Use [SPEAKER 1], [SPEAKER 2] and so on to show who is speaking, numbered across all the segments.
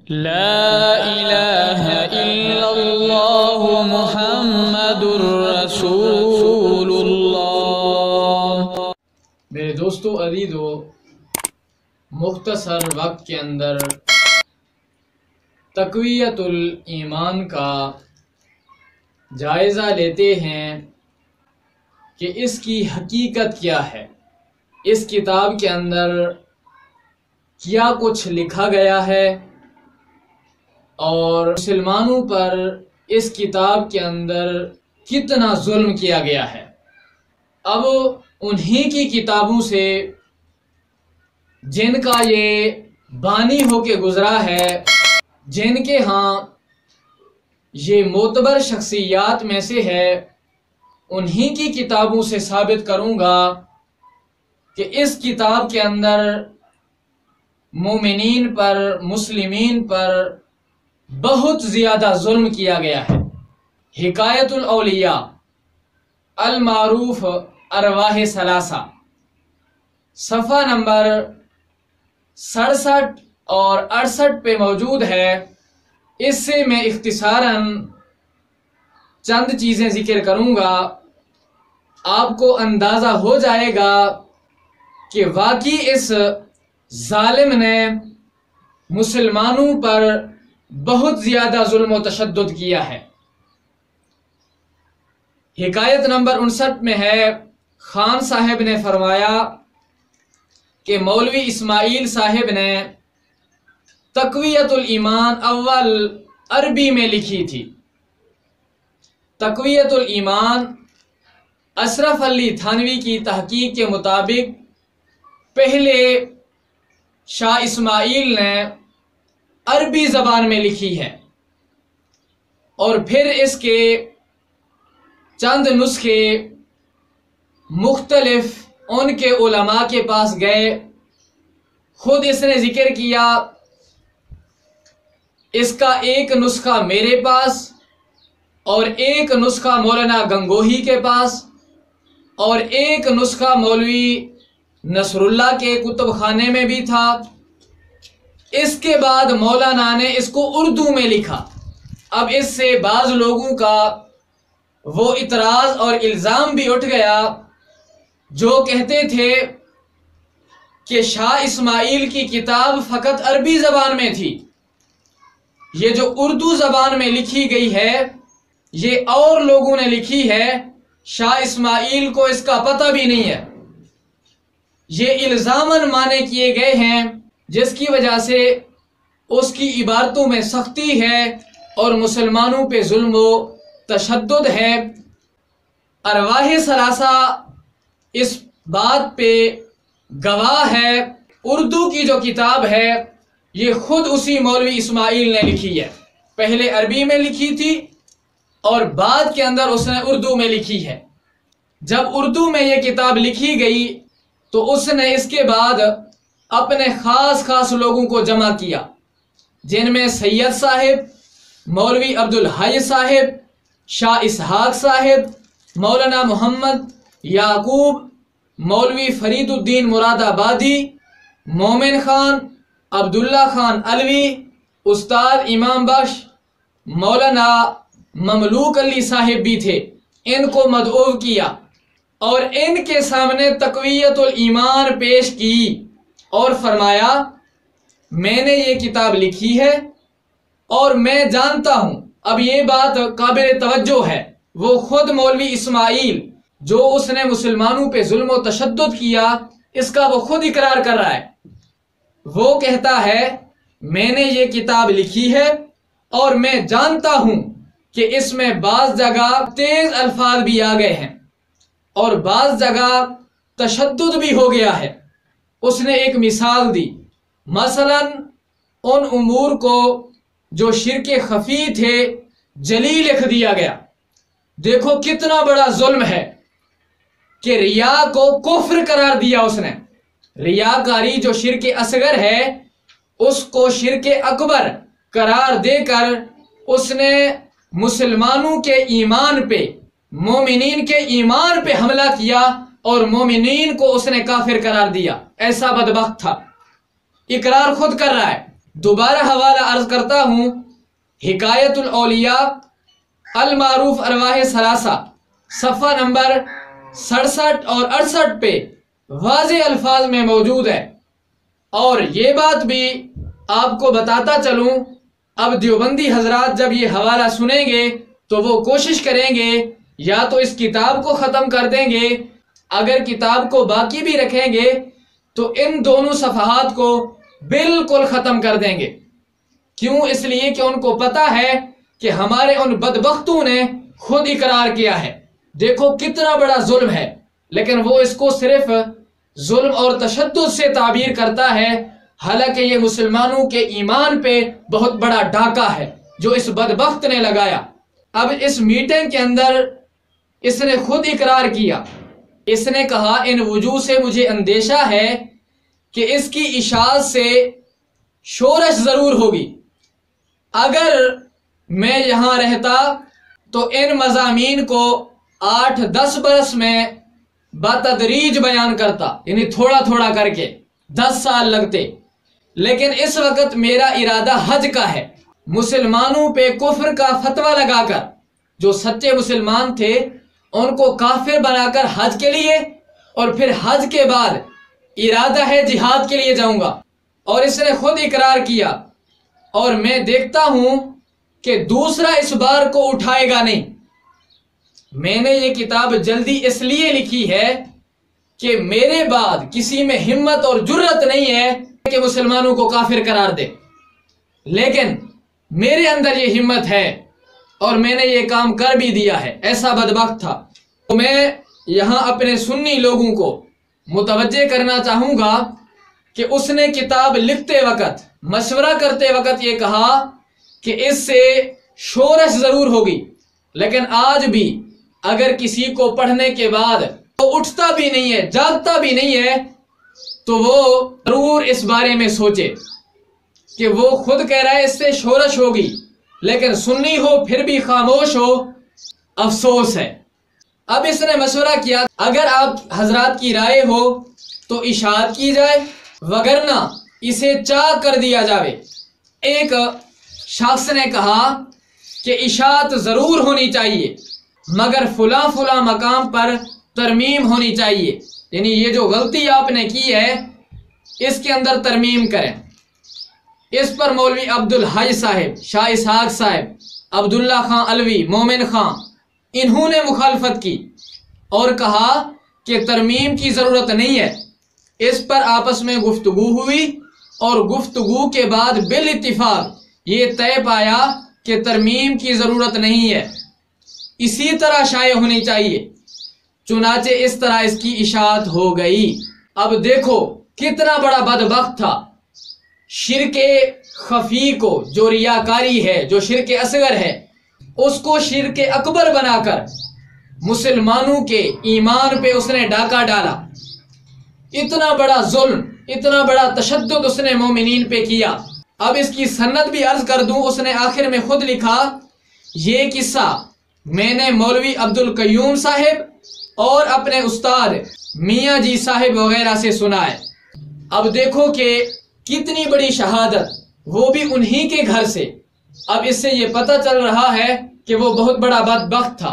[SPEAKER 1] لا الہ الا اللہ محمد الرسول اللہ۔
[SPEAKER 2] میرے دوستو عزیزو، مختصر وقت کے اندر تقویت الایمان کا جائزہ لیتے ہیں کہ اس کی حقیقت کیا ہے، اس کتاب کے اندر کیا کچھ لکھا گیا ہے اور مسلمانوں پر اس کتاب کے اندر کتنا ظلم کیا گیا ہے۔ اب انہی کی کتابوں سے جن کا یہ بانی ہو کے گزرا ہے، جن کے ہاں یہ معتبر شخصیات میں سے ہے، انہی کی کتابوں سے ثابت کروں گا کہ اس کتاب کے اندر مومنین پر، مسلمین پر بہت زیادہ ظلم کیا گیا ہے۔ حکایت الاولیاء المعروف ارواح ثلاثہ، صفحہ نمبر 67 اور 68 پہ موجود ہے۔ اس سے میں اختصاراً چند چیزیں ذکر کروں گا، آپ کو اندازہ ہو جائے گا کہ واقعی اس ظالم نے مسلمانوں پر بہت زیادہ ظلم و تشدد کیا ہے۔ حکایت نمبر 59 میں ہے، خان صاحب نے فرمایا کہ مولوی اسماعیل صاحب نے تقویت الایمان اول عربی میں لکھی تھی۔ تقویت الایمان اشرف علی تھانوی کی تحقیق کے مطابق پہلے شاہ اسماعیل نے عربی زبان میں لکھی ہے، اور پھر اس کے چند نسخے مختلف ان کے علماء کے پاس گئے۔ خود اس نے ذکر کیا، اس کا ایک نسخہ میرے پاس اور ایک نسخہ مولانا گنگوہی کے پاس اور ایک نسخہ مولوی نصر اللہ کے کتب خانے میں بھی تھا۔ اس کے بعد مولانا نے اس کو اردو میں لکھا۔ اب اس سے بعض لوگوں کا وہ اعتراض اور الزام بھی اٹھ گیا جو کہتے تھے کہ شاہ اسماعیل کی کتاب فقط عربی زبان میں تھی، یہ جو اردو زبان میں لکھی گئی ہے یہ اور لوگوں نے لکھی ہے، شاہ اسماعیل کو اس کا پتہ بھی نہیں ہے۔ یہ الزاماً مانے کیے گئے ہیں، جس کی وجہ سے اس کی عبارتوں میں سختی ہے اور مسلمانوں پہ ظلم و تشدد ہے۔ ارواح ثلاثہ اس بات پہ گواہ ہے۔ اردو کی جو کتاب ہے یہ خود اسی مولوی اسماعیل نے لکھی ہے، پہلے عربی میں لکھی تھی اور بعد کے اندر اس نے اردو میں لکھی ہے۔ جب اردو میں یہ کتاب لکھی گئی تو اس نے اس کے بعد اپنے خاص لوگوں کو جمع کیا، جن میں سید صاحب، مولوی عبدالحی صاحب، شاہ اسحاق صاحب، مولانا محمد یعقوب، مولوی فرید الدین مراد آبادی، مومن خان، عبداللہ خان علوی، استاد امام بخش، مولانا مملوک علی صاحب بھی تھے۔ ان کو مدعو کیا اور ان کے سامنے تقویت الایمان پیش کی اور فرمایا میں نے یہ کتاب لکھی ہے اور میں جانتا ہوں، اب یہ بات قابل توجہ ہے، وہ خود مولوی اسماعیل جو اس نے مسلمانوں پہ ظلم و تشدد کیا اس کا وہ خود اقرار کر رہا ہے۔ وہ کہتا ہے میں نے یہ کتاب لکھی ہے اور میں جانتا ہوں کہ اس میں بعض جگہ تیز الفاظ بھی آ گئے ہیں اور بعض جگہ تشدد بھی ہو گیا ہے۔ اس نے ایک مثال دی، مثلا ان امور کو جو شرک خفی تھے جلی لکھ دیا گیا۔ دیکھو کتنا بڑا ظلم ہے کہ ریا کو کفر قرار دیا اس نے۔ ریاکاری جو شرک اصغر ہے اس کو شرک اکبر قرار دے کر اس نے مسلمانوں کے ایمان پہ، مومنین کے ایمان پہ حملہ کیا اور مومنین کو اس نے کافر قرار دیا۔ ایسا بدبخت تھا، اقرار خود کر رہا ہے۔ دوبارہ حوالہ عرض کرتا ہوں، حکایت الاولیاء المعروف ارواح ثلاثہ صفحہ نمبر 67 اور 68 پہ واضح الفاظ میں موجود ہے۔ اور یہ بات بھی آپ کو بتاتا چلوں، اب دیوبندی حضرات جب یہ حوالہ سنیں گے تو وہ کوشش کریں گے یا تو اس کتاب کو ختم کر دیں گے، اگر کتاب کو باقی بھی رکھیں گے تو ان دونوں صفحات کو بالکل ختم کر دیں گے۔ کیوں؟ اس لیے کہ ان کو پتہ ہے کہ ہمارے ان بدبختوں نے خود اقرار کیا ہے۔ دیکھو کتنا بڑا ظلم ہے، لیکن وہ اس کو صرف ظلم اور تشدد سے تعبیر کرتا ہے، حالانکہ یہ مسلمانوں کے ایمان پہ بہت بڑا ڈاکہ ہے جو اس بدبخت نے لگایا۔ اب اس میٹنگ کے اندر اس نے خود اقرار کیا، اس نے کہا ان وجوہ سے مجھے اندیشہ ہے کہ اس کی اشاعت سے شورش ضرور ہوگی۔ اگر میں یہاں رہتا تو ان مضامین کو 8-10 برس میں بتدریج بیان کرتا، یعنی تھوڑا تھوڑا کر کے 10 سال لگتے، لیکن اس وقت میرا ارادہ حج کا ہے، مسلمانوں پہ کفر کا فتویٰ لگا کر جو سچے مسلمان تھے ان کو کافر بنا کر حج کے لیے، اور پھر حج کے بعد ارادہ ہے جہاد کے لیے جاؤں گا۔ اور اس نے خود اقرار کیا، اور میں دیکھتا ہوں کہ دوسرا اس بار کو اٹھائے گا نہیں۔ میں نے یہ کتاب جلدی اس لیے لکھی ہے کہ میرے بعد کسی میں ہمت اور جرت نہیں ہے کہ مسلمانوں کو کافر قرار دے، لیکن میرے اندر یہ ہمت ہے اور میں نے یہ کام کر بھی دیا ہے، ایسا بدبخت تھا۔ تو میں یہاں اپنے سنی لوگوں کو متوجہ کرنا چاہوں گا کہ اس نے کتاب لکھتے وقت، مشورہ کرتے وقت یہ کہا کہ اس سے شورش ضرور ہوگی، لیکن آج بھی اگر کسی کو پڑھنے کے بعد وہ اٹھتا بھی نہیں ہے، جاگتا بھی نہیں ہے، تو وہ ضرور اس بارے میں سوچے کہ وہ خود کہہ رہا ہے اس سے شورش ہوگی، لیکن سنی ہو پھر بھی خاموش ہو، افسوس ہے۔ اب اس نے مشورہ کیا اگر آپ حضرات کی رائے ہو تو اشاعت کی جائے، وگرنہ اسے چاک کر دیا جاوے۔ ایک شخص نے کہا کہ اشاعت ضرور ہونی چاہیے، مگر فلاں فلاں مقام پر ترمیم ہونی چاہیے، یعنی یہ جو غلطی آپ نے کی ہے اس کے اندر ترمیم کریں۔ اس پر مولوی عبدالحی صاحب، شاہ اسحاق صاحب، عبداللہ خان علوی، مومن خان، انہوں نے مخالفت کی اور کہا کہ ترمیم کی ضرورت نہیں ہے۔ اس پر آپس میں گفتگو ہوئی اور گفتگو کے بعد بالاتفاق یہ طے پایا کہ ترمیم کی ضرورت نہیں ہے، اسی طرح شائع ہونی چاہیے، چنانچہ اس طرح اس کی اشاعت ہو گئی۔ اب دیکھو کتنا بڑا بدبخت تھا، شرک خفی کو، جو ریاکاری ہے، جو شرک اصغر ہے، اس کو شرک اکبر بنا کر مسلمانوں کے ایمان پہ اس نے ڈاکہ ڈالا۔ اتنا بڑا ظلم، اتنا بڑا تشدد اس نے مومنین پہ کیا۔ اب اس کی سند بھی عرض کر دوں، اس نے آخر میں خود لکھا، یہ قصہ میں نے مولوی عبدالقیوم صاحب اور اپنے استاد میاں جی صاحب وغیرہ سے سنا ہے۔ اب دیکھو کہ کتنی بڑی شہادت، وہ بھی انہی کے گھر سے۔ اب اس سے یہ پتہ چل رہا ہے کہ وہ بہت بڑا بدبخت تھا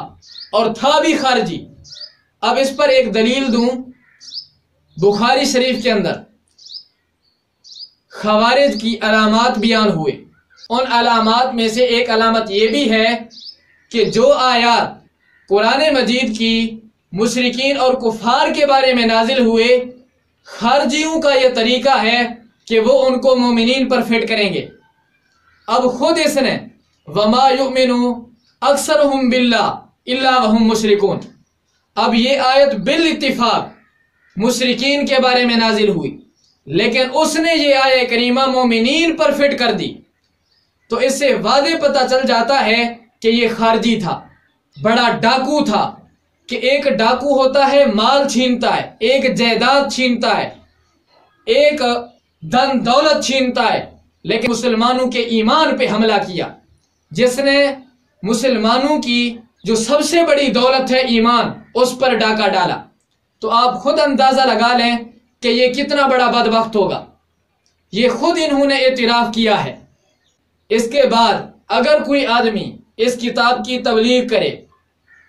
[SPEAKER 2] اور تھا بھی خارجی۔ اب اس پر ایک دلیل دوں، بخاری شریف کے اندر خوارج کی علامات بیان ہوئے، ان علامات میں سے ایک علامت یہ بھی ہے کہ جو آیات قرآن مجید کی مشرکین اور کفار کے بارے میں نازل ہوئے، خارجیوں کا یہ طریقہ ہے کہ وہ ان کو مومنین پر فٹ کریں گے۔ اب خود اس نے وَمَا يُؤْمِنُ أَكْثَرُهُمْ بِاللَّهِ إِلَّا وَهُمْ مُشْرِكُونَ، اب یہ آیت بالاتفاق مشرکین کے بارے میں نازل ہوئی، لیکن اس نے یہ آیت کریمہ مومنین پر فٹ کر دی، تو اس سے واضح پتہ چل جاتا ہے کہ یہ خارجی تھا، بڑا ڈاکو تھا، کہ ایک ڈاکو ہوتا ہے مال چھینتا ہے، ایک جائیداد چھینتا ہے، ایک دن دولت چھینتا ہے، لیکن مسلمانوں کے ایمان پہ حملہ کیا، جس نے مسلمانوں کی جو سب سے بڑی دولت ہے ایمان، اس پر ڈاکہ ڈالا۔ تو آپ خود اندازہ لگا لیں کہ یہ کتنا بڑا بدبخت ہوگا۔ یہ خود انہوں نے اعتراف کیا ہے۔ اس کے بعد اگر کوئی آدمی اس کتاب کی تبلیغ کرے،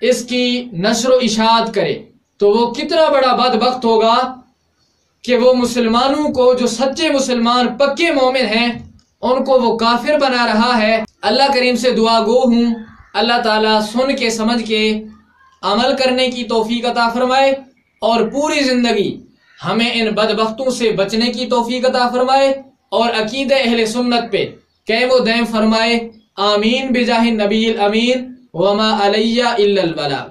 [SPEAKER 2] اس کی نشر و اشاعت کرے، تو وہ کتنا بڑا بدبخت ہوگا کہ وہ مسلمانوں کو، جو سچے مسلمان پکے مومن ہیں، ان کو وہ کافر بنا رہا ہے۔ اللہ کریم سے دعا گو ہوں اللہ تعالیٰ سن کے سمجھ کے عمل کرنے کی توفیق عطا فرمائے، اور پوری زندگی ہمیں ان بدبختوں سے بچنے کی توفیق عطا فرمائے، اور عقیدہ اہل سنت پہ قائم و دائم فرمائے۔ آمین بجاہ النبی الامین، وما علیہ الا البلاغ۔